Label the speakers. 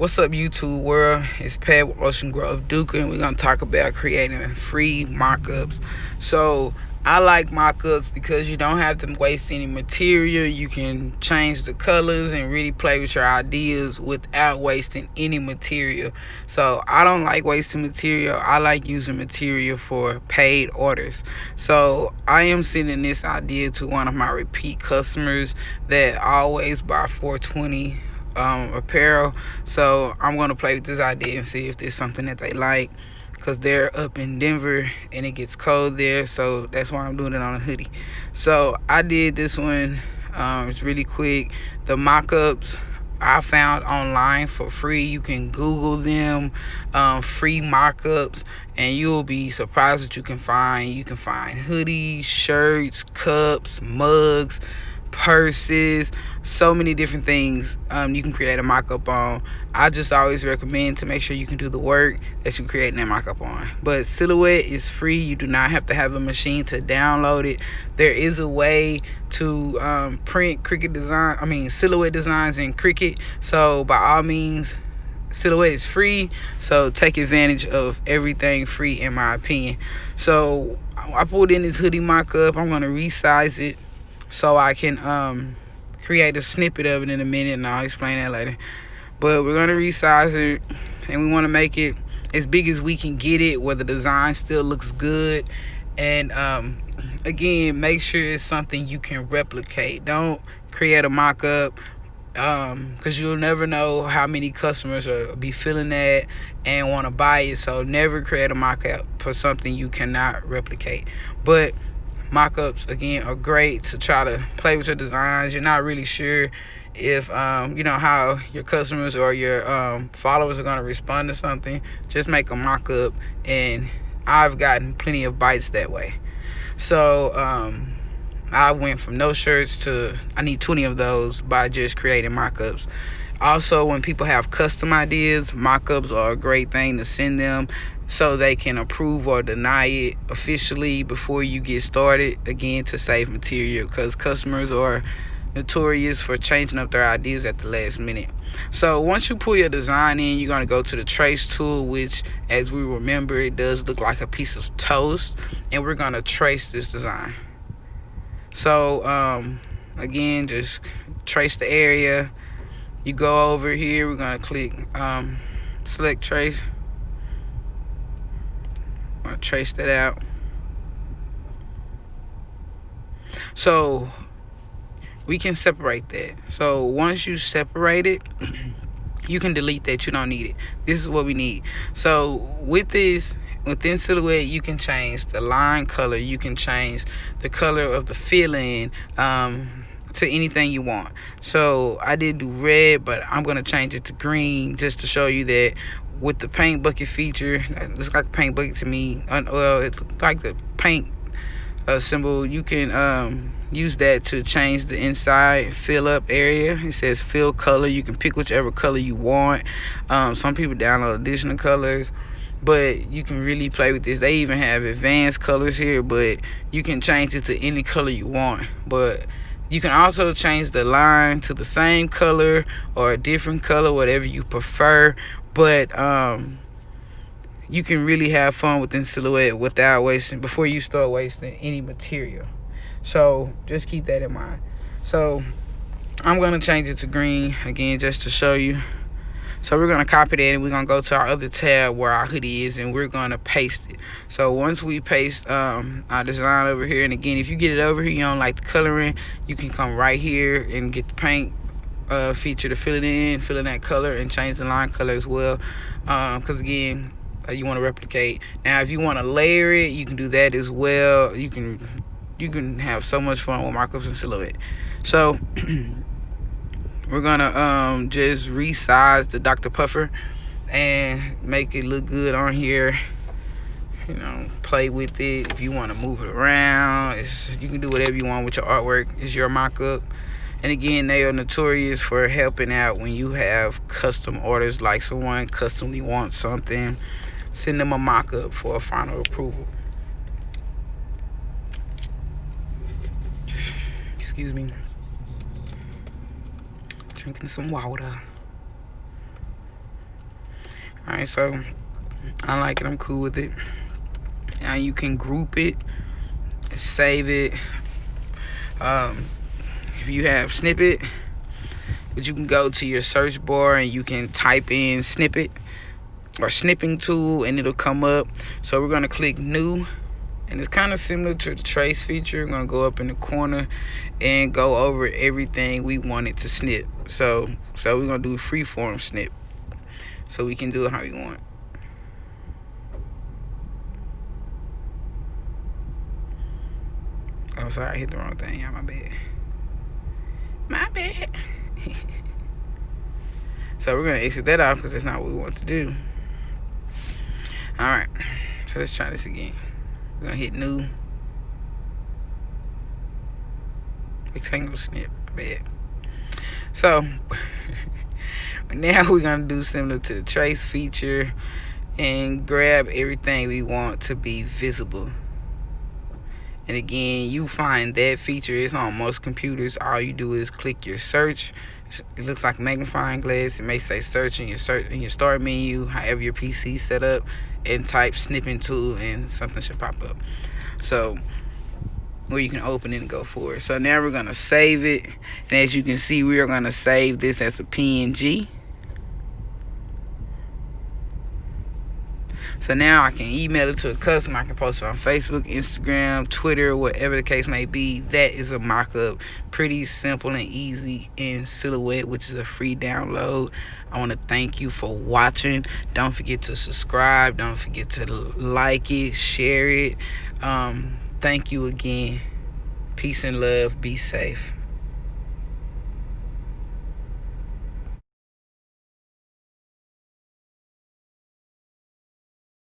Speaker 1: What's up, YouTube world? It's Pat with Ocean Grove Duke, and we're gonna talk about creating free mockups. So I like mockups because you don't have to waste any material. You can change the colors and really play with your ideas without wasting any material. So I don't like wasting material. I like using material for paid orders. So I am sending this idea to one of my repeat customers that always buy 420 apparel. So I'm gonna play with this idea and see if there's something that they like, because they're up in Denver and it gets cold there, so that's why I'm doing it on a hoodie. So I did this one. It's really quick. The mock-ups I found online for free. You can Google them, free mock-ups, and you'll be surprised what you can find. You can find hoodies, shirts, cups, mugs, purses, so many different things you can create a mock-up on. I just always recommend to make sure you can do the work that you're creating that mock-up on. But Silhouette is free. You do not have to have a machine to download it. There is a way to print Silhouette designs in Cricut. So by all means, Silhouette is free, so take advantage of everything free, in my opinion. So I pulled in this hoodie mock-up. I'm going to resize it so I can create a snippet of it in a minute, and I'll explain that later. But we're going to resize it, and we want to make it as big as we can get it, where the design still looks good. And again, make sure it's something you can replicate. Don't create a mock-up, because you'll never know how many customers will be feeling that and want to buy it. So never create a mock-up for something you cannot replicate. But mock-ups, again, are great to try to play with your designs. You're not really sure if how your customers or your followers are going to respond to something. Just make a mock-up, and I've gotten plenty of bites that way. So I went from no shirts to I need 20 of those by just creating mock-ups. Also, when people have custom ideas, mock-ups are a great thing to send them so they can approve or deny it officially before you get started, again, to save material, because customers are notorious for changing up their ideas at the last minute. So once you pull your design in, you're going to go to the trace tool, which, as we remember, it does look like a piece of toast, and we're going to trace this design. So again, just trace the area. You go over here, we're going to click select trace. I'm going to trace that out. So we can separate that. So once you separate it, you can delete that. You don't need it. This is what we need. So with this, within Silhouette, you can change the line color. You can change the color of the fill-in to anything you want. So I did do red, but I'm going to change it to green just to show you that with the paint bucket feature, it looks like a paint bucket to me. Well, it looks like the paint symbol. You can use that to change the inside fill up area. It says fill color. You can pick whichever color you want. Some people download additional colors, but you can really play with this. They even have advanced colors here, but you can change it to any color you want. But you can also change the line to the same color or a different color, whatever you prefer. But you can really have fun within Silhouette without before you start wasting any material. So just keep that in mind. So I'm going to change it to green again just to show you. So we're going to copy that, and we're going to go to our other tab where our hoodie is, and we're going to paste it. So once we paste our design over here, and again, if you get it over here, you don't like the coloring, you can come right here and get the paint feature to fill in that color, and change the line color as well, because again, you want to replicate. Now if you want to layer it, you can do that as well. You can have so much fun with mock-ups and Silhouette. So we're gonna just resize the Dr. Puffer and make it look good on here. Play with it. If you want to move it around, you can do whatever you want with your artwork. It's your mock-up. And again, they are notorious for helping out when you have custom orders, like someone customly wants something. Send them a mock-up for a final approval. Excuse me. Drinking some water. Alright, so I like it. I'm cool with it. Now you can group it, save it. If you have snippet, but you can go to your search bar and you can type in snippet or snipping tool and it'll come up. So we're going to click new, and it's kind of similar to the trace feature. We're going to go up in the corner and go over everything we want it to snip. So we're going to do freeform snip, so we can do it how we want. Oh, sorry, I hit the wrong thing. Yeah, my bad. So we're going to exit that off because that's not what we want to do. Alright, so let's try this again. We're going to hit new. Rectangle snip. My bad. So now we're going to do similar to the trace feature and grab everything we want to be visible. And again, you find that feature. It's on most computers. All you do is click your search. It looks like a magnifying glass. It may say search in your start menu, however your PC set up, and type snipping tool, and something should pop up. So where you can open it and go forward. So now we're gonna save it, and as you can see, we are gonna save this as a PNG. So now I can email it to a customer. I can post it on Facebook, Instagram, Twitter, whatever the case may be. That is a mock-up. Pretty simple and easy in Silhouette, which is a free download. I want to thank you for watching. Don't forget to subscribe. Don't forget to like it, share it. Thank you again. Peace and love. Be safe.